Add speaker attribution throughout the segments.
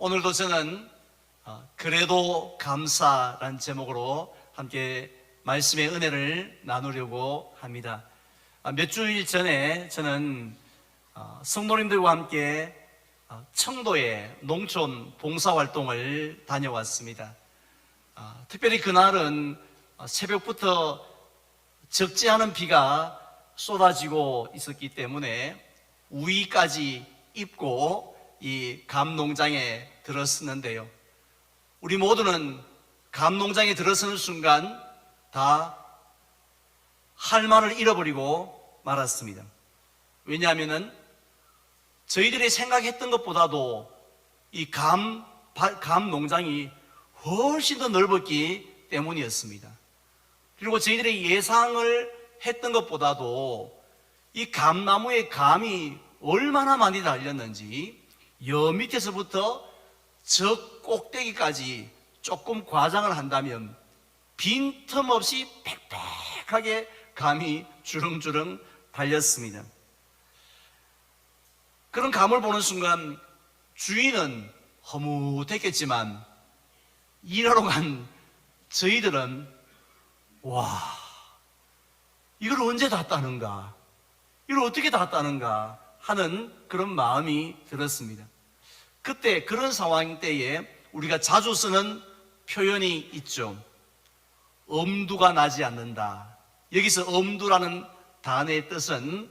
Speaker 1: 오늘도 저는 그래도 감사란 제목으로 함께 말씀의 은혜를 나누려고 합니다. 몇 주일 전에 저는 성도님들과 함께 청도의 농촌 봉사활동을 다녀왔습니다. 특별히 그날은 새벽부터 적지 않은 비가 쏟아지고 있었기 때문에 우의까지 입고 이 감농장에 들어섰는데요. 우리 모두는 감농장에 들어서는 순간 다 할 말을 잃어버리고 말았습니다. 왜냐하면 저희들이 생각했던 것보다도 이 감농장이 훨씬 더 넓었기 때문이었습니다. 그리고 저희들이 예상을 했던 것보다도 이 감나무의 감이 얼마나 많이 달렸는지 여 밑에서부터 저 꼭대기까지 조금 과장을 한다면 빈틈없이 빽빽하게 감이 주렁주렁 달렸습니다. 그런 감을 보는 순간 주인은 허무했겠지만 일하러 간 저희들은 와, 이걸 언제 다 따는가, 이걸 어떻게 다 따는가 하는 그런 마음이 들었습니다. 그때 그런 상황 때에 우리가 자주 쓰는 표현이 있죠. 엄두가 나지 않는다. 여기서 엄두라는 단어의 뜻은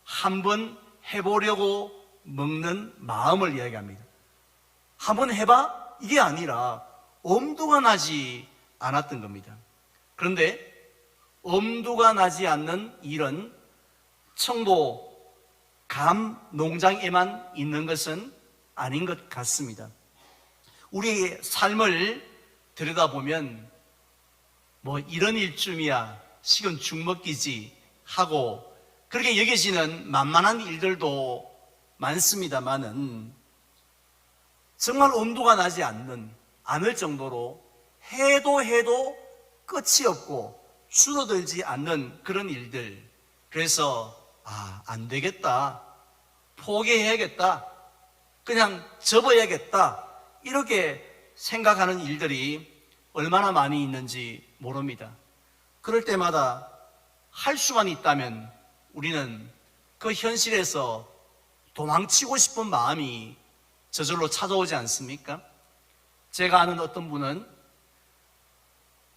Speaker 1: 한번 해보려고 먹는 마음을 이야기합니다. 한번 해봐? 이게 아니라 엄두가 나지 않았던 겁니다. 그런데 엄두가 나지 않는 일은 청도 감 농장에만 있는 것은 아닌 것 같습니다. 우리의 삶을 들여다보면 뭐 이런 일쯤이야 식은 죽 먹기지 하고 그렇게 여겨지는 만만한 일들도 많습니다만은 정말 엄두가 나지 않을 정도로 해도 끝이 없고 줄어들지 않는 그런 일들. 그래서 안 되겠다, 포기해야겠다, 그냥 접어야겠다 이렇게 생각하는 일들이 얼마나 많이 있는지 모릅니다. 그럴 때마다 할 수만 있다면 우리는 그 현실에서 도망치고 싶은 마음이 저절로 찾아오지 않습니까? 제가 아는 어떤 분은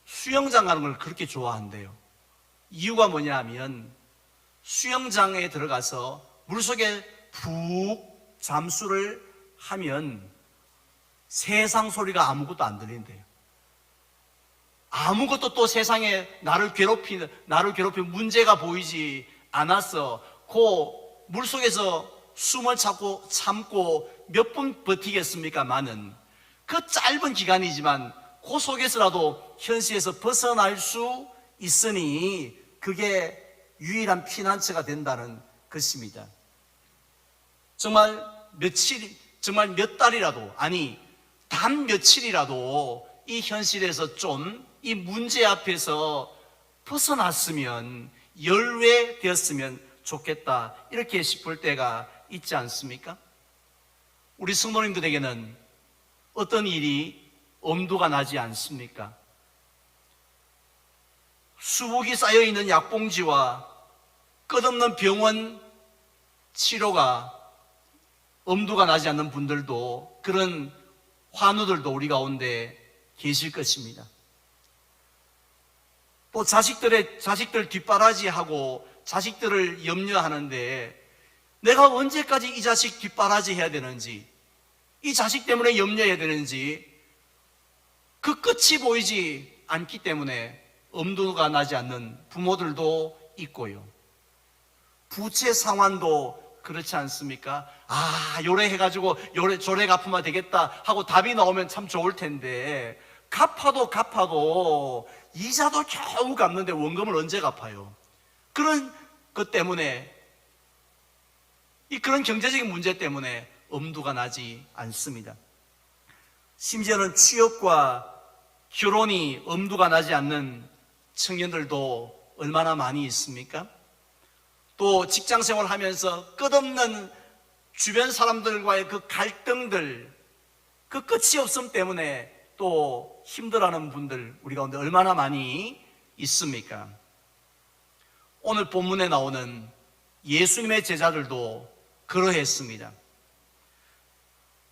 Speaker 1: 수영장 가는 걸 그렇게 좋아한대요. 이유가 뭐냐 하면 수영장에 들어가서 물속에 푹 잠수를 하면 세상 소리가 아무것도 안 들린대요. 아무것도 또 세상에 나를 괴롭힌 문제가 보이지 않았어. 그 물속에서 숨을 참고 몇 분 버티겠습니까만은 그 짧은 기간이지만 그 속에서라도 현실에서 벗어날 수 있으니 그게 유일한 피난처가 된다는 것입니다. 정말 몇 달이라도, 아니 단 며칠이라도 이 현실에서 좀 이 문제 앞에서 벗어났으면, 열외되었으면 좋겠다 이렇게 싶을 때가 있지 않습니까? 우리 성도님들에게는 어떤 일이 엄두가 나지 않습니까? 수북이 쌓여있는 약봉지와 끝없는 병원 치료가 엄두가 나지 않는 분들도, 그런 환우들도 우리 가운데 계실 것입니다. 또 자식들 뒷바라지하고 자식들을 염려하는데 내가 언제까지 이 자식 뒷바라지 해야 되는지, 이 자식 때문에 염려해야 되는지 그 끝이 보이지 않기 때문에 엄두가 나지 않는 부모들도 있고요. 부채 상환도 그렇지 않습니까? 요래 해가지고 저래 갚으면 되겠다 하고 답이 나오면 참 좋을 텐데 갚아도 이자도 겨우 갚는데 원금을 언제 갚아요? 그런 것 때문에, 그런 경제적인 문제 때문에 엄두가 나지 않습니다. 심지어는 취업과 결혼이 엄두가 나지 않는 청년들도 얼마나 많이 있습니까? 또 직장생활 하면서 끝없는 주변 사람들과의 그 갈등들, 그 끝이 없음 때문에 또 힘들어하는 분들 우리 가운데 얼마나 많이 있습니까? 오늘 본문에 나오는 예수님의 제자들도 그러했습니다.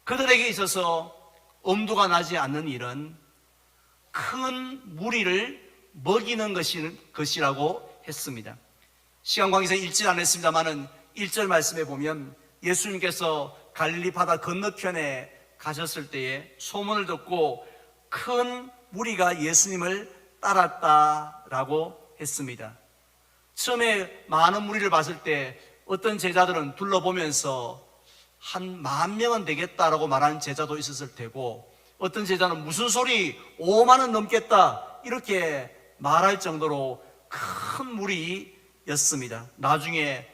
Speaker 1: 그들에게 있어서 엄두가 나지 않는 일은 큰 무리를 먹이는 것이라고 했습니다. 시간 관계상 읽지 않았습니다만은 1절 말씀에 보면 예수님께서 갈릴리 바다 건너편에 가셨을 때에 소문을 듣고 큰 무리가 예수님을 따랐다라고 했습니다. 처음에 많은 무리를 봤을 때 어떤 제자들은 둘러보면서 한 10,000명은 되겠다라고 말하는 제자도 있었을 테고, 어떤 제자는 무슨 소리 50,000은 넘겠다 이렇게 말할 정도로 큰 무리였습니다. 나중에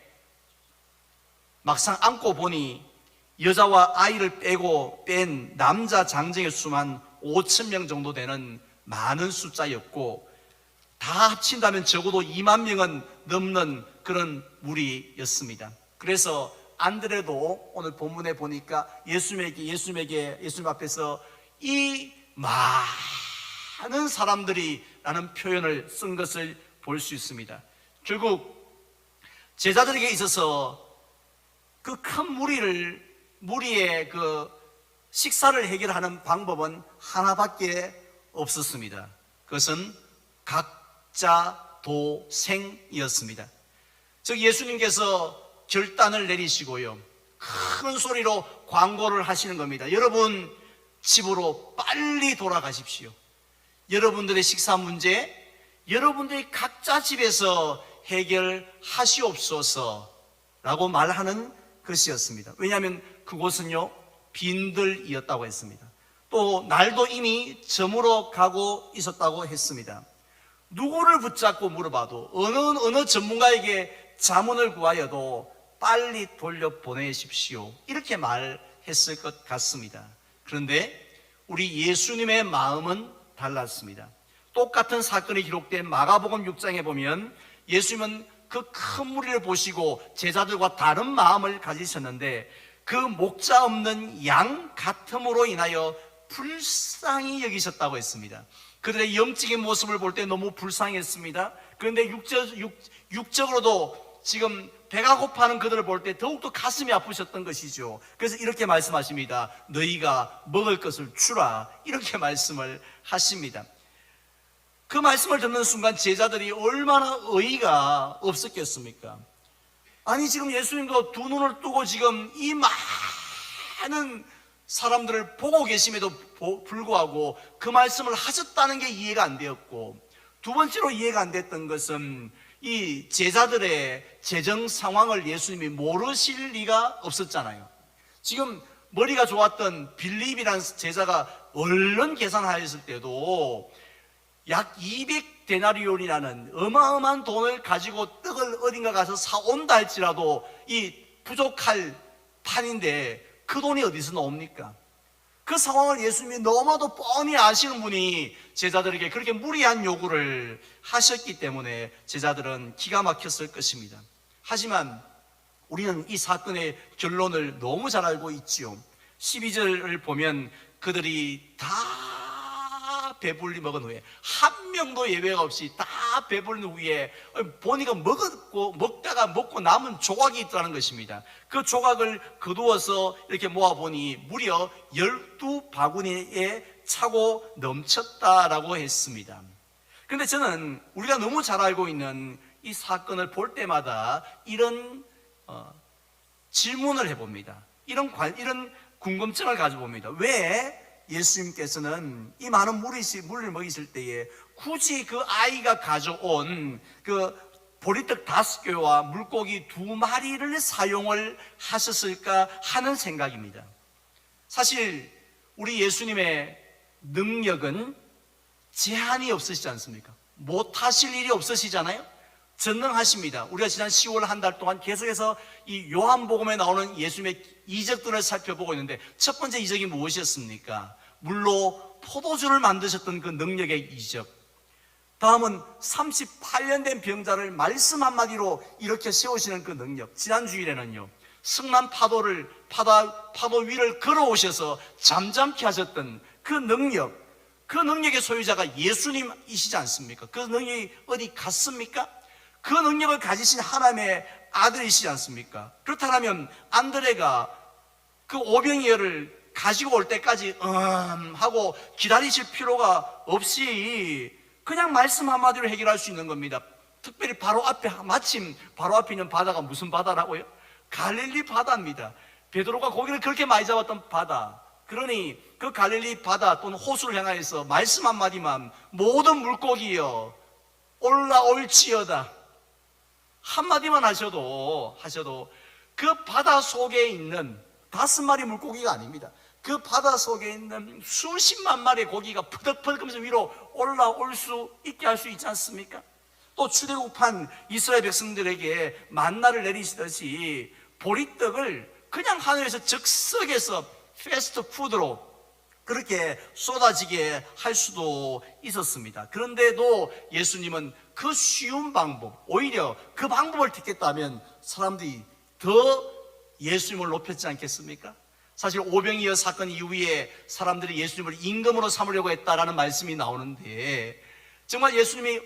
Speaker 1: 막상 앉고 보니 여자와 아이를 뺀 남자 장정의 수만 5,000명 정도 되는 많은 숫자였고, 다 합친다면 적어도 20,000명은 넘는 그런 무리였습니다. 그래서 안드레도 오늘 본문에 보니까 예수님 앞에서 이 많은 사람들이 라는 표현을 쓴 것을 볼 수 있습니다. 결국 제자들에게 있어서 그 큰 무리의 그 식사를 해결하는 방법은 하나밖에 없었습니다. 그것은 각자 도생이었습니다. 즉 예수님께서 결단을 내리시고요, 큰 소리로 광고를 하시는 겁니다. 여러분 집으로 빨리 돌아가십시오. 여러분들의 식사 문제 여러분들이 각자 집에서 해결하시옵소서 라고 말하는 것이었습니다. 왜냐하면 그곳은요 빈들이었다고 했습니다. 또 날도 이미 저물어 가고 있었다고 했습니다. 누구를 붙잡고 물어봐도 어느 전문가에게 자문을 구하여도 빨리 돌려보내십시오 이렇게 말했을 것 같습니다. 그런데 우리 예수님의 마음은 달랐습니다. 똑같은 사건이 기록된 마가복음 6장에 보면 예수님은 그 큰 무리를 보시고 제자들과 다른 마음을 가지셨는데 그 목자 없는 양 같음으로 인하여 불쌍히 여기셨다고 했습니다. 그들의 영적인 모습을 볼 때 너무 불쌍했습니다. 그런데 육적으로도 지금 배가 고파하는 그들을 볼 때 더욱더 가슴이 아프셨던 것이죠. 그래서 이렇게 말씀하십니다. 너희가 먹을 것을 주라 이렇게 말씀을 하십니다. 그 말씀을 듣는 순간 제자들이 얼마나 어이가 없었겠습니까? 아니 지금 예수님도 두 눈을 뜨고 지금 이 많은 사람들을 보고 계심에도 불구하고 그 말씀을 하셨다는 게 이해가 안 되었고, 두 번째로 이해가 안 됐던 것은 이 제자들의 재정 상황을 예수님이 모르실 리가 없었잖아요. 지금 머리가 좋았던 빌립이라는 제자가 얼른 계산하였을 때도 약 200데나리온이라는 어마어마한 돈을 가지고 떡을 어딘가 가서 사온다 할지라도 이 부족할 판인데 그 돈이 어디서 나옵니까? 그 상황을 예수님이 너무나도 뻔히 아시는 분이 제자들에게 그렇게 무리한 요구를 하셨기 때문에 제자들은 기가 막혔을 것입니다. 하지만 우리는 이 사건의 결론을 너무 잘 알고 있지요. 12절을 보면 그들이 다 배불리 먹은 후에, 한 명도 예외가 없이 다 배불린 후에 보니까 먹다가 먹고 남은 조각이 있다는 것입니다. 그 조각을 거두어서 이렇게 모아보니 무려 12바구니에 차고 넘쳤다라고 했습니다. 그런데 저는 우리가 너무 잘 알고 있는 이 사건을 볼 때마다 이런 질문을 해봅니다. 이런 궁금증을 가져봅니다. 왜 예수님께서는 이 많은 물을 먹이실 때에 굳이 그 아이가 가져온 그 보리떡 5개와 물고기 2마리를 사용을 하셨을까 하는 생각입니다. 사실 우리 예수님의 능력은 제한이 없으시지 않습니까? 못하실 일이 없으시잖아요. 전능하십니다. 우리가 지난 10월 한 달 동안 계속해서 이 요한복음에 나오는 예수님의 이적들을 살펴보고 있는데, 첫 번째 이적이 무엇이었습니까? 물로 포도주를 만드셨던 그 능력의 이적. 다음은 38년 된 병자를 말씀 한마디로 이렇게 세우시는 그 능력. 지난 주일에는요 승난 파도 위를 걸어오셔서 잠잠케 하셨던 그 능력, 그 능력의 소유자가 예수님이시지 않습니까? 그 능력이 어디 갔습니까? 그 능력을 가지신 하나님의 아들이시지 않습니까? 그렇다면 안드레가 그 오병이어를 가지고 올 때까지 하고 기다리실 필요가 없이 그냥 말씀 한마디로 해결할 수 있는 겁니다. 특별히 바로 앞에, 마침 바로 앞에 있는 바다가 무슨 바다라고요? 갈릴리 바다입니다. 베드로가 고기를 그렇게 많이 잡았던 바다. 그러니 그 갈릴리 바다 또는 호수를 향하여서 말씀 한마디만, 모든 물고기여 올라올지어다 한마디만 하셔도 그 바다 속에 있는 5마리 물고기가 아닙니다. 그 바다 속에 있는 수십만 마리의 고기가 퍼덕퍼덕하면서 위로 올라올 수 있게 할 수 있지 않습니까? 또 출애굽한 이스라엘 백성들에게 만나를 내리시듯이 보리떡을 그냥 하늘에서 즉석에서 패스트푸드로 그렇게 쏟아지게 할 수도 있었습니다. 그런데도 예수님은 그 쉬운 방법, 오히려 그 방법을 택했다면 사람들이 더 예수님을 높였지 않겠습니까? 사실 오병이어 사건 이후에 사람들이 예수님을 임금으로 삼으려고 했다라는 말씀이 나오는데, 정말 예수님이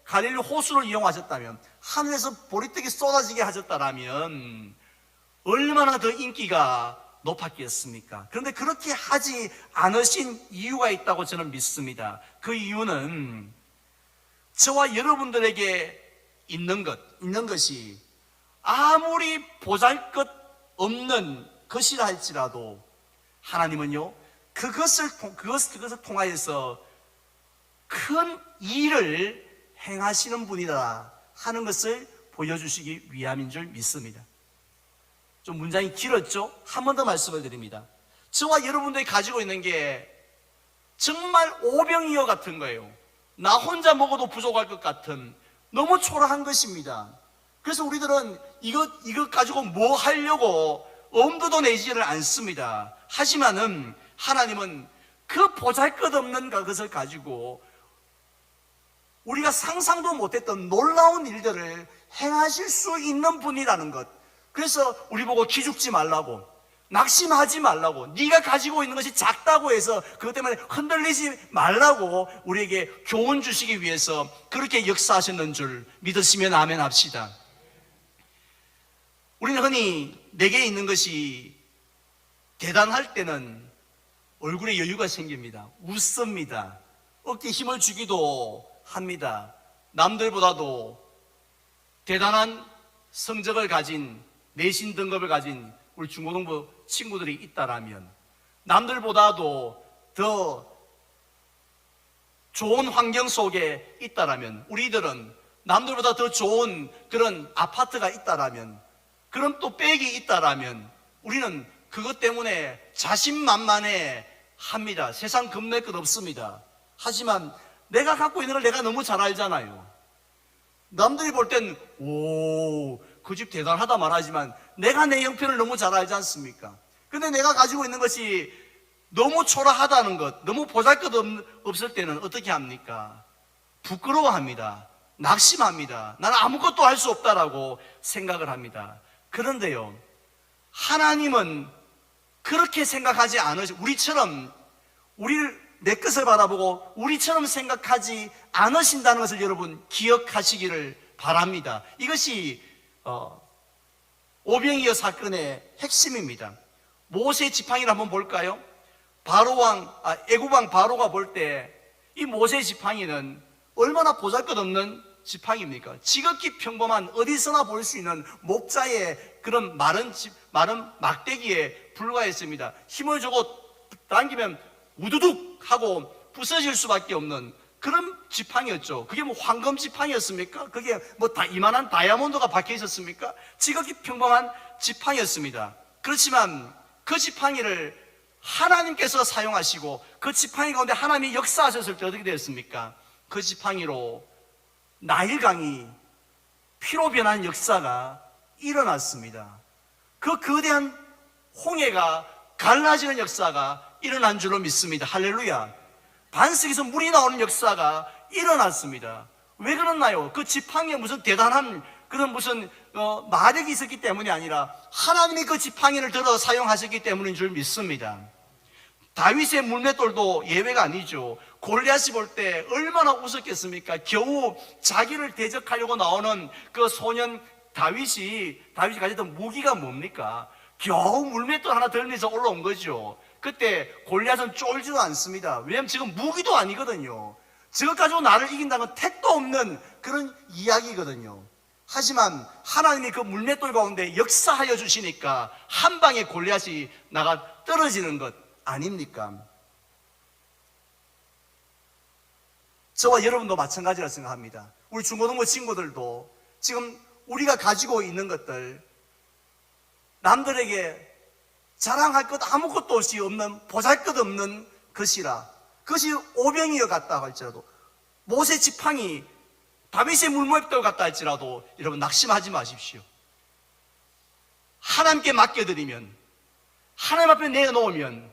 Speaker 1: 갈릴리 호수를 이용하셨다면, 하늘에서 보리떡이 쏟아지게 하셨다면 얼마나 더 인기가 높았겠습니까? 그런데 그렇게 하지 않으신 이유가 있다고 저는 믿습니다. 그 이유는 저와 여러분들에게 있는 것이 아무리 보잘것 없는 것이라 할지라도 하나님은요, 그것을 통하여서 큰 일을 행하시는 분이다 하는 것을 보여주시기 위함인 줄 믿습니다. 좀 문장이 길었죠? 한 번 더 말씀을 드립니다. 저와 여러분들이 가지고 있는 게 정말 오병이어 같은 거예요. 나 혼자 먹어도 부족할 것 같은 너무 초라한 것입니다. 그래서 우리들은 이것 가지고 뭐 하려고 엄두도 내지를 않습니다. 하지만은 하나님은 그 보잘것없는 것을 가지고 우리가 상상도 못했던 놀라운 일들을 행하실 수 있는 분이라는 것. 그래서 우리 보고 기죽지 말라고, 낙심하지 말라고, 네가 가지고 있는 것이 작다고 해서 그것 때문에 흔들리지 말라고 우리에게 교훈 주시기 위해서 그렇게 역사하셨는 줄 믿으시면 아멘 합시다. 우리는 흔히 내게 있는 것이 대단할 때는 얼굴에 여유가 생깁니다. 웃습니다. 어깨에 힘을 주기도 합니다. 남들보다도 대단한 성적을 가진, 내신 등급을 가진 우리 중고등부 친구들이 있다라면, 남들보다도 더 좋은 환경 속에 있다라면, 우리들은 남들보다 더 좋은 그런 아파트가 있다라면, 그런 또 백이 있다라면 우리는 그것 때문에 자신만만해 합니다. 세상 겁낼 것 없습니다. 하지만 내가 갖고 있는 걸 내가 너무 잘 알잖아요. 남들이 볼 땐 오, 그 집 대단하다 말하지만 내가 내 형편을 너무 잘 알지 않습니까? 근데 내가 가지고 있는 것이 너무 초라하다는 것, 너무 보잘것 없을 때는 어떻게 합니까? 부끄러워합니다. 낙심합니다. 나는 아무것도 할 수 없다라고 생각을 합니다. 그런데요, 하나님은 그렇게 생각하지 않으시고, 우리를 내 것을 바라보고 우리처럼 생각하지 않으신다는 것을 여러분 기억하시기를 바랍니다. 이것이 오병이어 사건의 핵심입니다. 모세 지팡이를 한번 볼까요? 애굽왕 바로가 볼 때 이 모세 지팡이는 얼마나 보잘것없는 지팡이입니까? 지극히 평범한 어디서나 볼 수 있는 목자의 그런 마른 막대기에 불과했습니다. 힘을 주고 당기면 우두둑 하고 부서질 수밖에 없는 그런 지팡이였죠. 그게 뭐 황금 지팡이였습니까? 그게 뭐 이만한 다이아몬드가 박혀 있었습니까? 지극히 평범한 지팡이였습니다. 그렇지만 그 지팡이를 하나님께서 사용하시고 그 지팡이 가운데 하나님이 역사하셨을 때 어떻게 되었습니까? 그 지팡이로 나일강이 피로 변한 역사가 일어났습니다. 그 거대한 홍해가 갈라지는 역사가 일어난 줄로 믿습니다. 할렐루야. 반석에서 물이 나오는 역사가 일어났습니다. 왜 그렇나요? 그 지팡이에 무슨 대단한 그런 무슨 마력이 있었기 때문이 아니라 하나님이 그 지팡이를 들어 사용하셨기 때문인 줄 믿습니다. 다윗의 물맷돌도 예외가 아니죠. 골리앗이 볼 때 얼마나 웃었겠습니까? 겨우 자기를 대적하려고 나오는 그 소년 다윗이 가졌던 무기가 뭡니까? 겨우 물맷돌 하나 들면서 올라온 거죠. 그때 골리앗은 쫄지도 않습니다. 왜냐하면 지금 무기도 아니거든요. 저것 가지고 나를 이긴다는 건 택도 없는 그런 이야기거든요. 하지만 하나님이 그 물맷돌 가운데 역사하여 주시니까 한 방에 골리앗이 나가 떨어지는 것 아닙니까? 저와 여러분도 마찬가지라 생각합니다. 우리 중고등부 친구들도 지금 우리가 가지고 있는 것들, 남들에게 자랑할 것 아무것도 없이 없는, 보잘것없는 것이라, 그것이 오병이어 같다 할지라도, 모세 지팡이, 다윗의 물맷돌 같다 할지라도 여러분 낙심하지 마십시오. 하나님께 맡겨드리면, 하나님 앞에 내어놓으면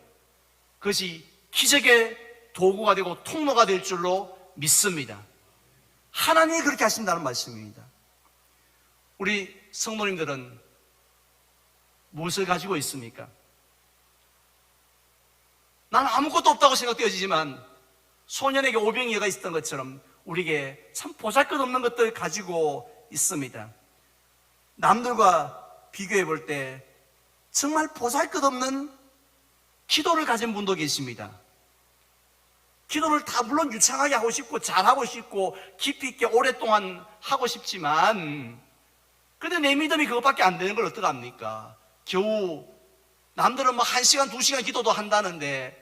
Speaker 1: 그것이 기적의 도구가 되고 통로가 될 줄로 믿습니다. 하나님이 그렇게 하신다는 말씀입니다. 우리 성도님들은 무엇을 가지고 있습니까? 나는 아무것도 없다고 생각되어지지만 소년에게 오병이어가 있었던 것처럼 우리에게 참 보잘것없는 것들 가지고 있습니다. 남들과 비교해 볼 때 정말 보잘것없는 기도를 가진 분도 계십니다. 기도를 다 물론 유창하게 하고 싶고 잘하고 싶고 깊이 있게 오랫동안 하고 싶지만 근데 내 믿음이 그것밖에 안 되는 걸 어떡합니까? 겨우 남들은 뭐 1시간 2시간 기도도 한다는데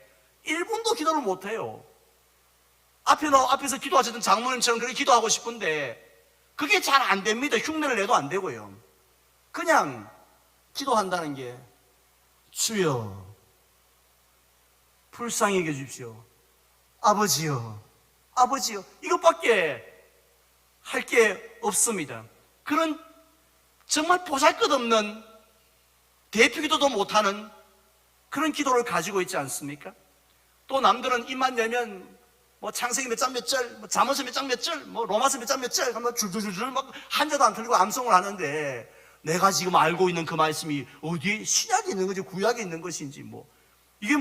Speaker 1: 1분도 기도를 못해요. 앞에서 기도하셨던 장모님처럼 그렇게 기도하고 싶은데 그게 잘 안 됩니다. 흉내를 내도 안 되고요. 그냥 기도한다는 게 주여 불쌍히 여겨 주십시오. 아버지요 이것밖에 할 게 없습니다. 그런 정말 보잘것없는 대피기도도 못하는 그런 기도를 가지고 있지 않습니까? 또 남들은 입만 열면 뭐 창세기 몇 장 몇 절, 뭐 잠언서 몇 장 몇 절, 뭐 로마서 몇 장 몇 절 하면 줄줄줄 막 한자도 안 틀리고 암송을 하는데 내가 지금 알고 있는 그 말씀이 어디에 신약에 있는 건지 구약에 있는 것인지 이게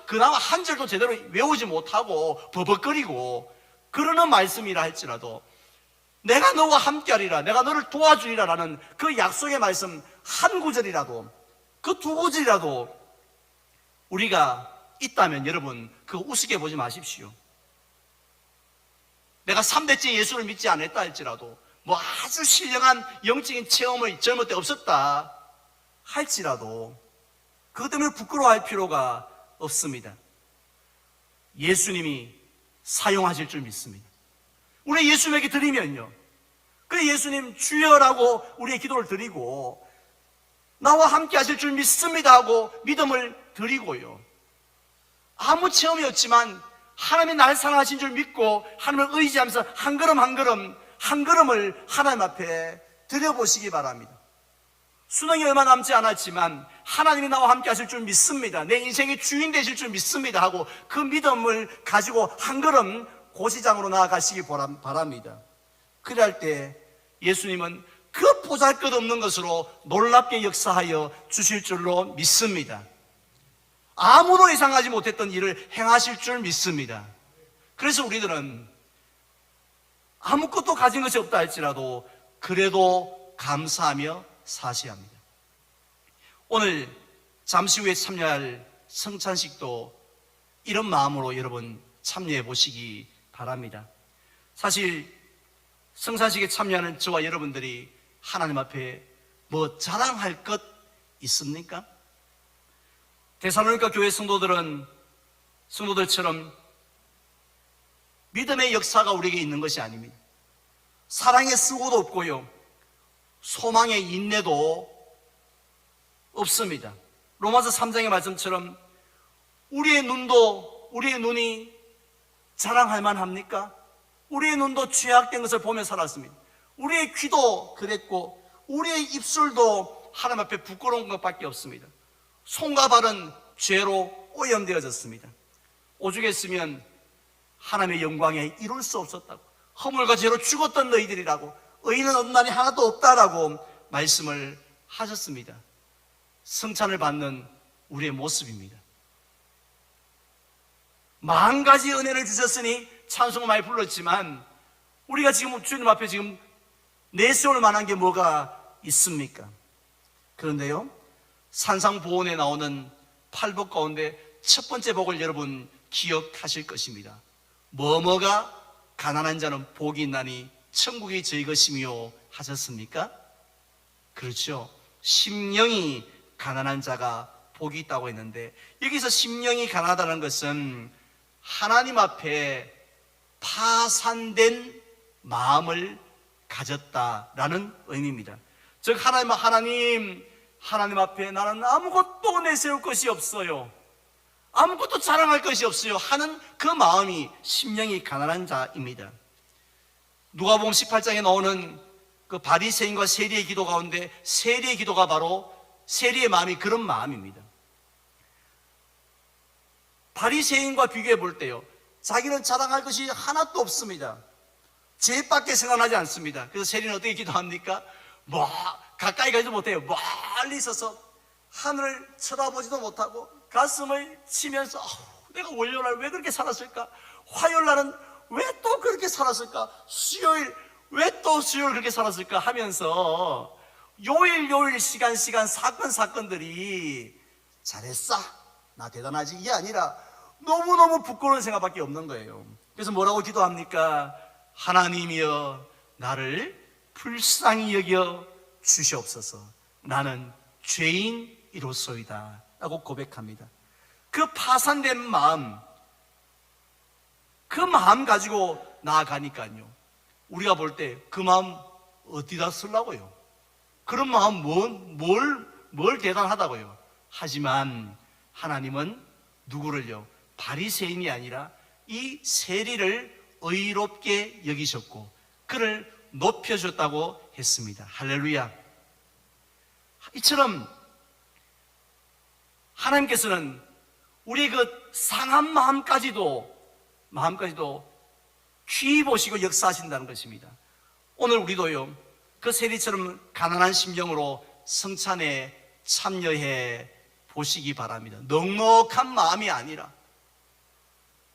Speaker 1: 그나마 한 절도 제대로 외우지 못하고 버벅거리고 그러는 말씀이라 할지라도 내가 너와 함께하리라, 내가 너를 도와주리라 라는 그 약속의 말씀 한 구절이라도, 그 두 구절이라도 우리가 있다면 여러분 그거 우습게 보지 마십시오. 내가 3대째 예수를 믿지 않았다 할지라도 아주 신령한 영적인 체험을 젊을 때 없었다 할지라도 그것 때문에 부끄러워할 필요가 없습니다. 예수님이 사용하실 줄 믿습니다. 우리 예수님에게 드리면요, 그 예수님 주여라고 우리의 기도를 드리고 나와 함께 하실 줄 믿습니다 하고 믿음을 드리고요, 아무 체험이 없지만 하나님이 날 사랑하신 줄 믿고 하나님을 의지하면서 한 걸음 한 걸음을 하나님 앞에 드려보시기 바랍니다. 수능이 얼마 남지 않았지만 하나님이 나와 함께 하실 줄 믿습니다, 내 인생의 주인 되실 줄 믿습니다 하고 그 믿음을 가지고 한 걸음 고시장으로 나아가시기 바랍니다. 그럴 때 예수님은 그 보잘것없는 것으로 놀랍게 역사하여 주실 줄로 믿습니다. 아무도 예상하지 못했던 일을 행하실 줄 믿습니다. 그래서 우리들은 아무것도 가진 것이 없다 할지라도 그래도 감사하며 사셔야 합니다. 오늘 잠시 후에 참여할 성찬식도 이런 마음으로 여러분 참여해 보시기 바랍니다. 사실 성찬식에 참여하는 저와 여러분들이 하나님 앞에 자랑할 것 있습니까? 데살로니가 교회 성도들처럼 믿음의 역사가 우리에게 있는 것이 아닙니다. 사랑의 수고도 없고요, 소망의 인내도 없습니다. 로마서 3장의 말씀처럼 우리의 눈이 자랑할 만합니까? 우리의 눈도 죄악된 것을 보며 살았습니다. 우리의 귀도 그랬고 우리의 입술도 하나님 앞에 부끄러운 것밖에 없습니다. 손과 발은 죄로 오염되어졌습니다. 오죽했으면 하나님의 영광에 이룰 수 없었다고, 허물과 죄로 죽었던 너희들이라고 의인은 없나니 하나도 없다라고 말씀을 하셨습니다. 성찬을 받는 우리의 모습입니다. 10,000가지 은혜를 주셨으니 찬송을 많이 불렀지만 우리가 지금 주님 앞에 지금 내세울 만한 게 뭐가 있습니까? 그런데요, 산상보훈에 나오는 8복 가운데 첫 번째 복을 여러분 기억하실 것입니다. 뭐뭐가 가난한 자는 복이 있나니 천국이 저희 것이며 하셨습니까? 그렇죠. 심령이 가난한 자가 복이 있다고 했는데, 여기서 심령이 가난하다는 것은 하나님 앞에 파산된 마음을 가졌다라는 의미입니다. 즉 하나님 앞에 나는 아무것도 내세울 것이 없어요, 아무것도 자랑할 것이 없어요 하는 그 마음이 심령이 가난한 자입니다. 누가복음 18장에 나오는 그 바리새인과 세리의 기도 가운데 세리의 기도가 바로 세리의 마음이 그런 마음입니다. 바리새인과 비교해 볼 때요, 자기는 자랑할 것이 하나도 없습니다. 죄밖에 생각나지 않습니다. 그래서 세리는 어떻게 기도합니까? 가까이 가지도 못해요. 멀리 있어서 하늘을 쳐다보지도 못하고 가슴을 치면서 내가 월요일날 왜 그렇게 살았을까? 화요일날은 왜 또 그렇게 살았을까? 수요일 왜 또 수요일 그렇게 살았을까? 하면서 요일 시간 사건들이 잘했어, 나 대단하지, 이게 아니라 너무너무 부끄러운 생각밖에 없는 거예요. 그래서 뭐라고 기도합니까? 하나님이여 나를 불쌍히 여겨 주시옵소서, 나는 죄인이로소이다 라고 고백합니다. 그 파산된 마음, 그 마음 가지고 나아가니까요, 우리가 볼 때 그 마음 어디다 쓰려고요? 그런 마음 뭘 대단하다고요? 하지만 하나님은 누구를요? 바리새인이 아니라 이 세리를 의롭게 여기셨고 그를 높여줬다고 했습니다. 할렐루야. 이처럼 하나님께서는 우리의 그 상한 마음까지도 귀히 보시고 역사하신다는 것입니다. 오늘 우리도요, 그 세리처럼 가난한 심정으로 성찬에 참여해 보시기 바랍니다. 넉넉한 마음이 아니라,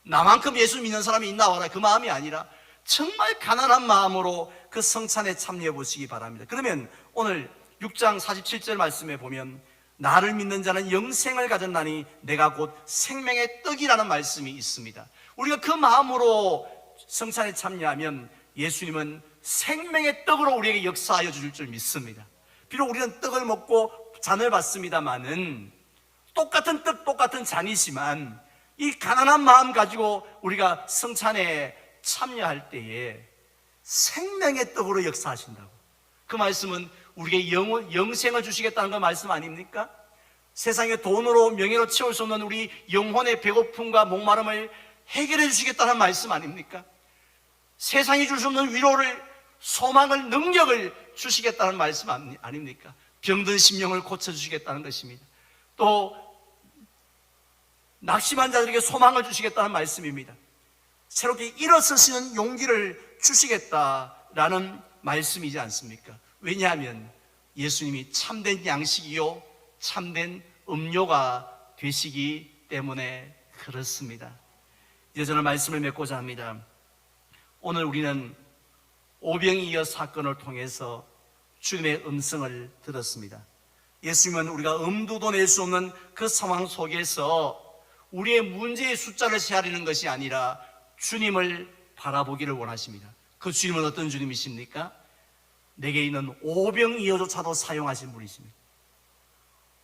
Speaker 1: 나만큼 예수 믿는 사람이 있나 와라, 그 마음이 아니라 정말 가난한 마음으로 그 성찬에 참여해 보시기 바랍니다. 그러면 오늘 6장 47절 말씀에 보면 나를 믿는 자는 영생을 가졌나니 내가 곧 생명의 떡이라는 말씀이 있습니다. 우리가 그 마음으로 성찬에 참여하면 예수님은 생명의 떡으로 우리에게 역사하여 주실 줄 믿습니다. 비록 우리는 떡을 먹고 잔을 받습니다마는 똑같은 떡, 똑같은 잔이지만 이 가난한 마음 가지고 우리가 성찬에 참여할 때에 생명의 떡으로 역사하신다고. 그 말씀은 우리에게 영생을 주시겠다는 그 말씀 아닙니까? 세상의 돈으로 명예로 채울 수 없는 우리 영혼의 배고픔과 목마름을 해결해 주시겠다는 말씀 아닙니까? 세상이 줄 수 없는 위로를, 소망을, 능력을 주시겠다는 말씀 아닙니까? 병든 심령을 고쳐주시겠다는 것입니다. 또 낙심한 자들에게 소망을 주시겠다는 말씀입니다. 새롭게 일어서시는 용기를 주시겠다라는 말씀이지 않습니까? 왜냐하면 예수님이 참된 양식이요 참된 음료가 되시기 때문에 그렇습니다. 이제 저는 말씀을 맺고자 합니다. 오늘 우리는 오병이어 사건을 통해서 주님의 음성을 들었습니다. 예수님은 우리가 엄두도 낼 수 없는 그 상황 속에서 우리의 문제의 숫자를 세하려는 것이 아니라 주님을 바라보기를 원하십니다. 그 주님은 어떤 주님이십니까? 내게 있는 오병이어조차도 사용하신 분이십니다.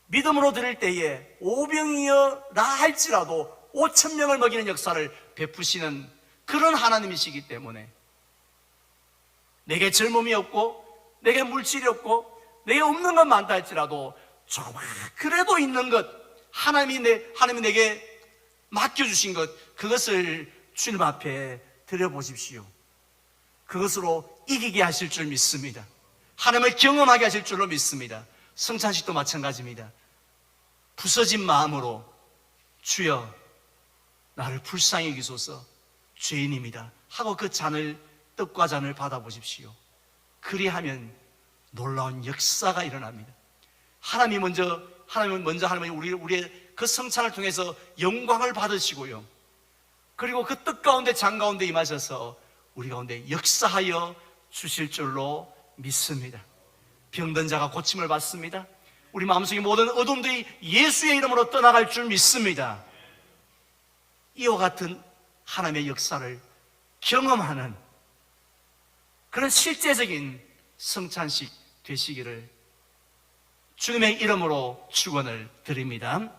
Speaker 1: 믿음으로 드릴 때에 오병이어라 할지라도 5,000명을 먹이는 역사를 베푸시는 그런 하나님이시기 때문에 내게 젊음이 없고 내게 물질이 없고 내게 없는 건 많다 할지라도 조금 그래도 있는 것, 하나님이 내게 맡겨주신 것, 그것을 주님 앞에 드려보십시오. 그것으로 이기게 하실 줄 믿습니다. 하나님을 경험하게 하실 줄로 믿습니다. 성찬식도 마찬가지입니다. 부서진 마음으로 주여 나를 불쌍히 여기소서, 죄인입니다 하고 그 잔을, 떡과 잔을 받아보십시오. 그리하면 놀라운 역사가 일어납니다. 하나님은 먼저 우리의 그 성찬을 통해서 영광을 받으시고요. 그리고 그 뜻 가운데 장 가운데 임하셔서 우리 가운데 역사하여 주실 줄로 믿습니다. 병든 자가 고침을 받습니다. 우리 마음속의 모든 어둠들이 예수의 이름으로 떠나갈 줄 믿습니다. 이와 같은 하나님의 역사를 경험하는 그런 실제적인 성찬식 되시기를 주님의 이름으로 축원을 드립니다.